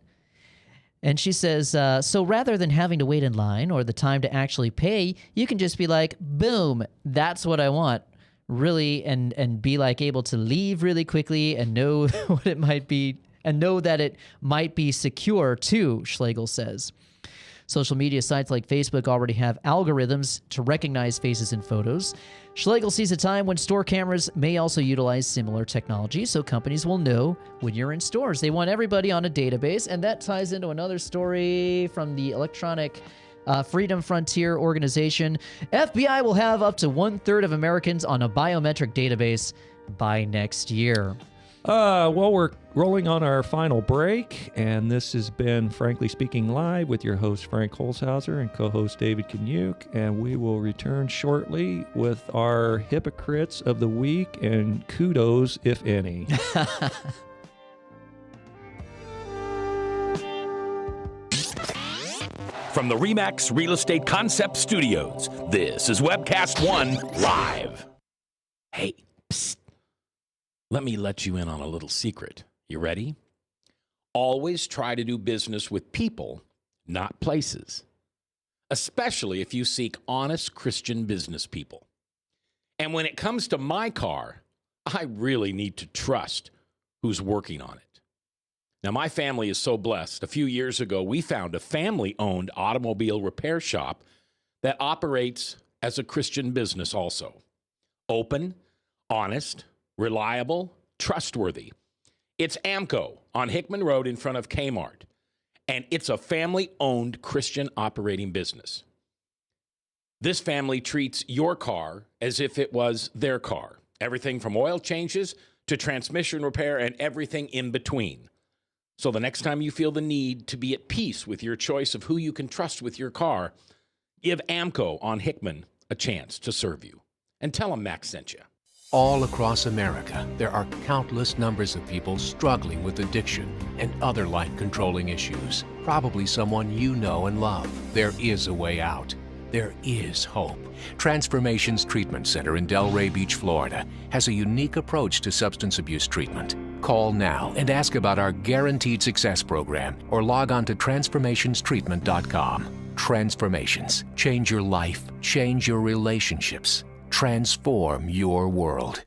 And she says, so rather than having to wait in line or the time to actually pay, you can just be like, boom, that's what I want, really, and be like able to leave really quickly and know what it might be and know that it might be secure too, Schlegel says. Social media sites like Facebook already have algorithms to recognize faces in photos. Schlegel sees a time when store cameras may also utilize similar technology, so companies will know when you're in stores. They want everybody on a database, and that ties into another story from the Electronic Freedom Frontier organization. FBI will have up to 1/3 of Americans on a biometric database by next year. Well, we're rolling on our final break, and this has been Frankly Speaking Live with your host, Frank Holzhauser, and co-host David Kanyuk, and we will return shortly with our hypocrites of the week and kudos, if any. From the RE/MAX Real Estate Concept Studios, this is Webcast One Live. Hey, psst. Let me let you in on a little secret. You ready? Always try to do business with people, not places. Especially if you seek honest Christian business people. And when it comes to my car, I really need to trust who's working on it. Now, my family is so blessed. A few years ago, we found a family-owned automobile repair shop that operates as a Christian business also. Open, honest, reliable, trustworthy. It's AMCO on Hickman Road in front of Kmart, and it's a family-owned Christian operating business. This family treats your car as if it was their car. Everything from oil changes to transmission repair and everything in between. So the next time you feel the need to be at peace with your choice of who you can trust with your car, give AMCO on Hickman a chance to serve you. And tell them Max sent you. All across America, there are countless numbers of people struggling with addiction and other life-controlling issues. Probably someone you know and love. There is a way out. There is hope. Transformations Treatment Center in Delray Beach, Florida, has a unique approach to substance abuse treatment. Call now and ask about our Guaranteed Success program or log on to transformationstreatment.com. Transformations. Change your life. Change your relationships. Transform your world.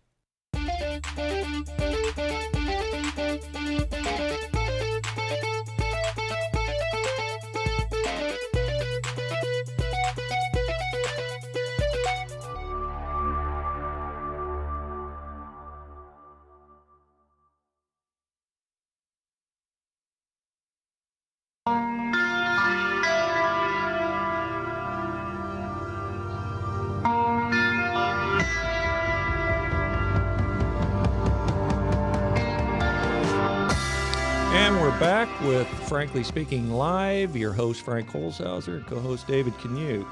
back with Frankly Speaking Live. Your host, Frank Holzhauser, and co-host David Kaniuk.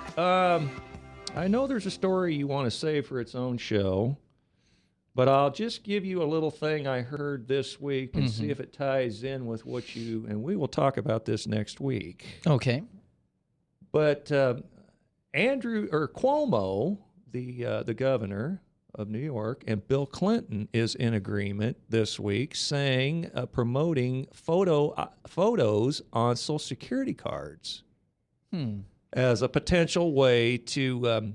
I know there's a story you want to save for its own show, but I'll just give you a little thing I heard this week and see if it ties in with what you, and we will talk about this next week. Okay. But Cuomo, the governor of New York, and Bill Clinton is in agreement this week, saying promoting photos on Social Security cards as a potential way to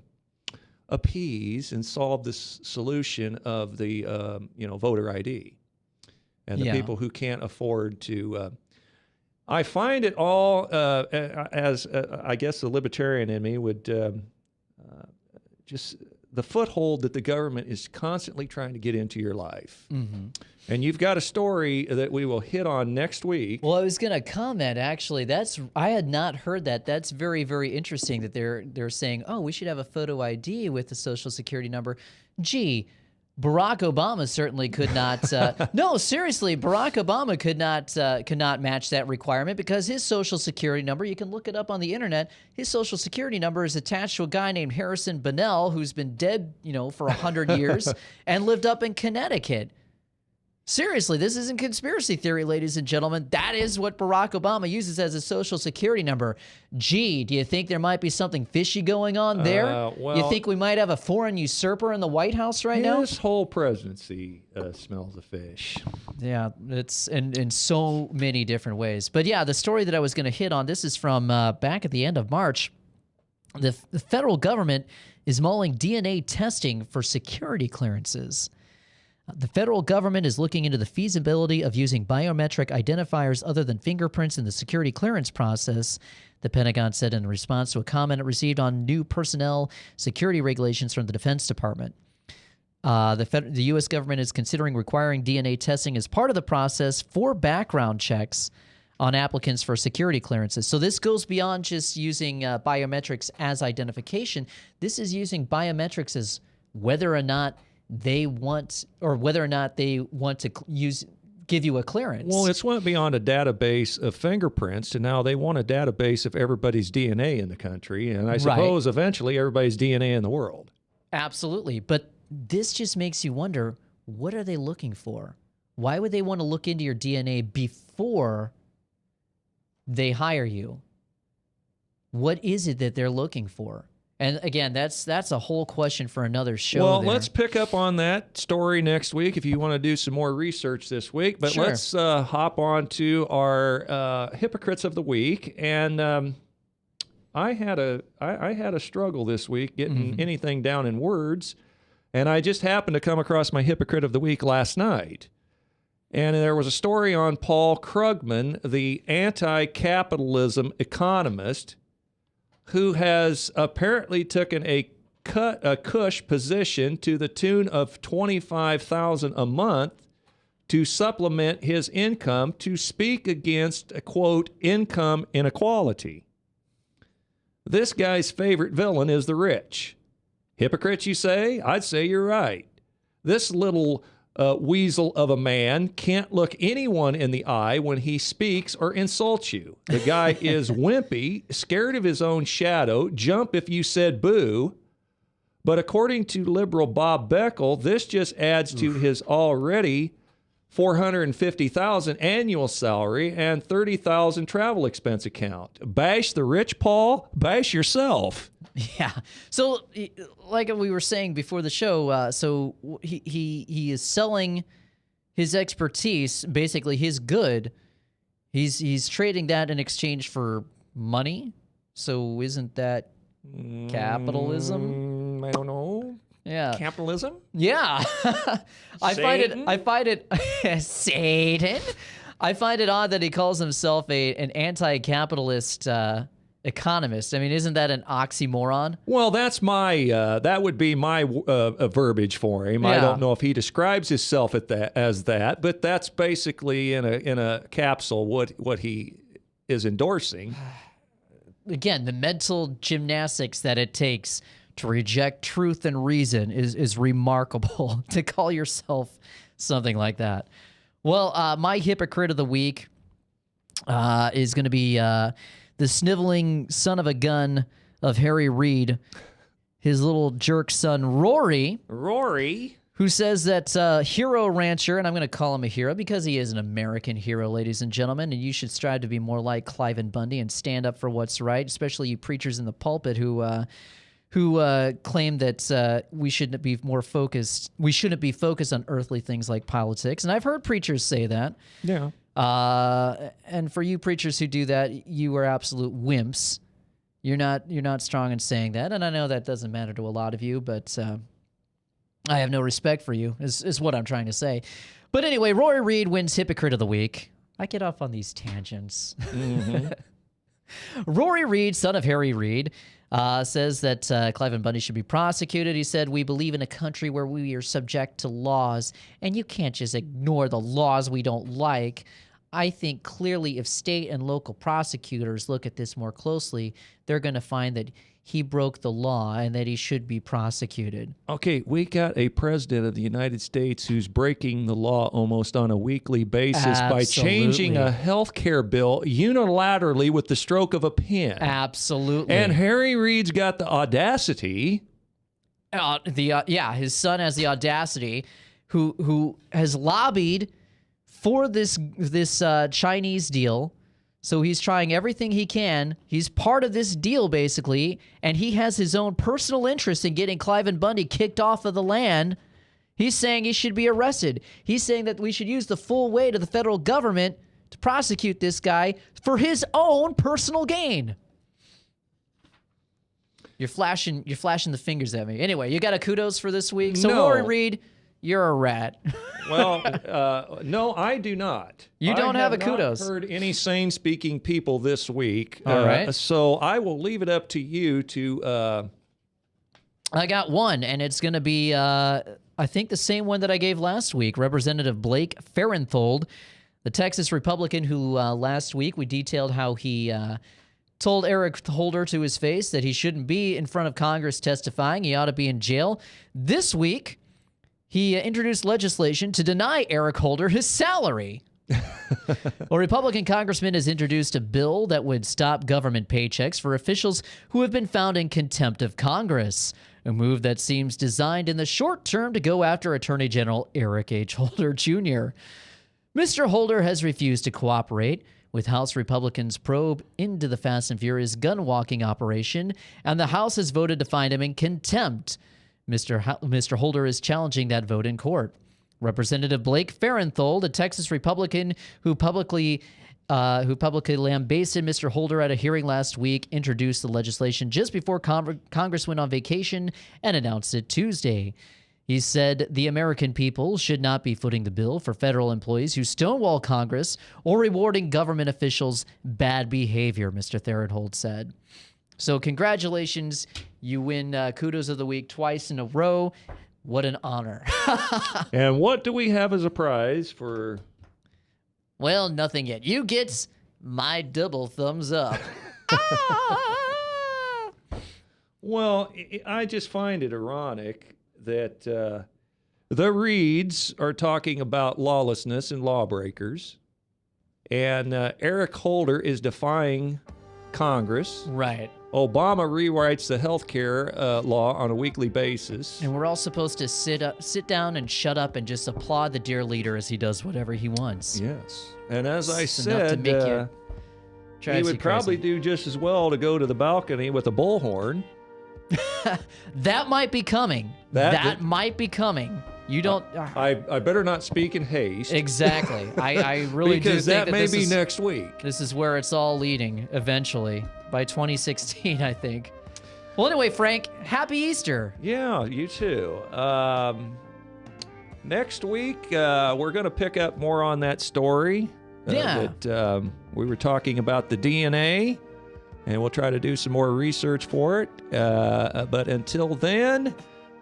appease and solve this solution of the voter ID and the people who can't afford to. I find it all as I guess the libertarian in me would just the foothold that the government is constantly trying to get into your life. And you've got a story that we will hit on next week. Well, I was going to comment, actually. I had not heard that. That's very, very interesting that they're saying, oh, we should have a photo ID with the Social Security number. Gee, Barack Obama certainly could not. No, seriously, Barack Obama could not match that requirement because his Social Security number, you can look it up on the internet, his Social Security number is attached to a guy named Harrison Bonnell who's been dead, for 100 years and lived up in Connecticut. Seriously, this isn't conspiracy theory, ladies and gentlemen. That is what Barack Obama uses as a Social Security number. Gee, do you think there might be something fishy going on there? You think we might have a foreign usurper in the White House right now? This whole presidency smells of fish. Yeah, it's in so many different ways. But yeah, the story that I was going to hit on, this is from back at the end of March. The federal government is mulling DNA testing for security clearances. The federal government is looking into the feasibility of using biometric identifiers other than fingerprints in the security clearance process, the Pentagon said in response to a comment it received on new personnel security regulations from the Defense Department. The U.S. government is considering requiring DNA testing as part of the process for background checks on applicants for security clearances. So this goes beyond just using biometrics as identification. This is using biometrics as whether or not they want to give you a clearance. Well, it's went beyond a database of fingerprints to now they want a database of everybody's DNA in the country, and I suppose eventually everybody's DNA in the world. Absolutely, but this just makes you wonder, what are they looking for? Why would they want to look into your DNA before they hire you? What is it that they're looking for? And again, that's a whole question for another show. Well, let's pick up on that story next week if you want to do some more research this week. But let's hop on to our hypocrites of the week. And I had a struggle this week getting anything down in words, and I just happened to come across my hypocrite of the week last night. And there was a story on Paul Krugman, the anti-capitalism economist, who has apparently taken a cush position to the tune of $25,000 a month to supplement his income to speak against, quote, income inequality. This guy's favorite villain is the rich. Hypocrite, you say? I'd say you're right. This little weasel of a man can't look anyone in the eye when he speaks or insults you. The guy is wimpy, scared of his own shadow, jump if you said boo. But according to liberal Bob Beckel, this just adds to his already $450,000 annual salary and $30,000 travel expense account. Bash the rich, Paul? Bash yourself. Yeah. So, like we were saying before the show, so he is selling his expertise, basically his good. He's trading that in exchange for money. So, isn't that capitalism? I don't know. Yeah. Capitalism? Yeah. I find it Satan. I find it odd that he calls himself an anti-capitalist economist. I mean, isn't that an oxymoron? Well, that's that would be my verbiage for him. Yeah. I don't know if he describes himself as that, but that's basically in a capsule what he is endorsing. Again, the mental gymnastics that it takes to reject truth and reason is remarkable. To call yourself something like that. Well, my hypocrite of the week is going to be the sniveling son of a gun of Harry Reid, his little jerk son, Rory. Rory? Who says that hero rancher, and I'm going to call him a hero because he is an American hero, ladies and gentlemen, and you should strive to be more like Cliven Bundy and stand up for what's right, especially you preachers in the pulpit who claim that we shouldn't be more focused. We shouldn't be focused on earthly things like politics, and I've heard preachers say that. Yeah. And for you preachers who do that, you are absolute wimps. You're not strong in saying that, and I know that doesn't matter to a lot of you, but I have no respect for you, is what I'm trying to say. But anyway, Rory Reid wins Hypocrite of the Week. I get off on these tangents. Mm-hmm. Rory Reid, son of Harry Reid, says that Cliven Bundy should be prosecuted. He said, "We believe in a country where we are subject to laws, and you can't just ignore the laws we don't like. I think clearly if state and local prosecutors look at this more closely, they're going to find that he broke the law and that he should be prosecuted." Okay, we got a president of the United States who's breaking the law almost on a weekly basis by changing a health care bill unilaterally with the stroke of a pen. Absolutely. And Harry Reid's got the audacity. His son has the audacity, who has lobbied for this Chinese deal. So he's trying everything he can. He's part of this deal, basically, and he has his own personal interest in getting Cliven Bundy kicked off of the land. He's saying he should be arrested. He's saying that we should use the full weight of the federal government to prosecute this guy for his own personal gain. You're flashing the fingers at me. Anyway, you got a kudos for this week? So No. Rory Reid, you're a rat. Well, no, I do not. You don't have a kudos. I have not heard any sane-speaking people this week. All right. So I will leave it up to you to... I got one, and it's going to be, I think, the same one that I gave last week. Representative Blake Farenthold, the Texas Republican who last week we detailed how he told Eric Holder to his face that he shouldn't be in front of Congress testifying. He ought to be in jail. This week, he introduced legislation to deny Eric Holder his salary. A Republican congressman has introduced a bill that would stop government paychecks for officials who have been found in contempt of Congress, a move that seems designed in the short term to go after Attorney General Eric H. Holder Jr. Mr. Holder has refused to cooperate with House Republicans' probe into the Fast and Furious gun-walking operation, and the House has voted to find him in contempt. Mr. Holder is challenging that vote in court. Representative Blake Farenthold, a Texas Republican who publicly lambasted Mr. Holder at a hearing last week, introduced the legislation just before Congress went on vacation and announced it Tuesday. He said the American people should not be footing the bill for federal employees who stonewall Congress or rewarding government officials' bad behavior, Mr. Farenthold said. So congratulations, you win Kudos of the Week twice in a row. What an honor. And what do we have as a prize for... Well, nothing yet. You get my double thumbs up. Well, I just find it ironic that the Reids are talking about lawlessness and lawbreakers, and Eric Holder is defying Congress. Right. Obama rewrites the health care law on a weekly basis. And we're all supposed to sit down and shut up and just applaud the dear leader as he does whatever he wants. Yes. And as I It's enough to said, make you he would probably do just as well to go to the balcony with a bullhorn. That might be coming. That might be coming. You don't... I better not speak in haste. Exactly. I really do think that may be next week. This is where it's all leading eventually. By 2016, I think. Well, anyway, Frank, happy Easter. Yeah, you too. Next week, we're going to pick up more on that story. That we were talking about the DNA, and we'll try to do some more research for it. But until then,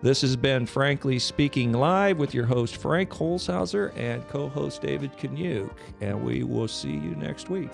this has been Frankly Speaking Live with your host, Frank Holzhauser, and co-host David Kanyuk. And we will see you next week.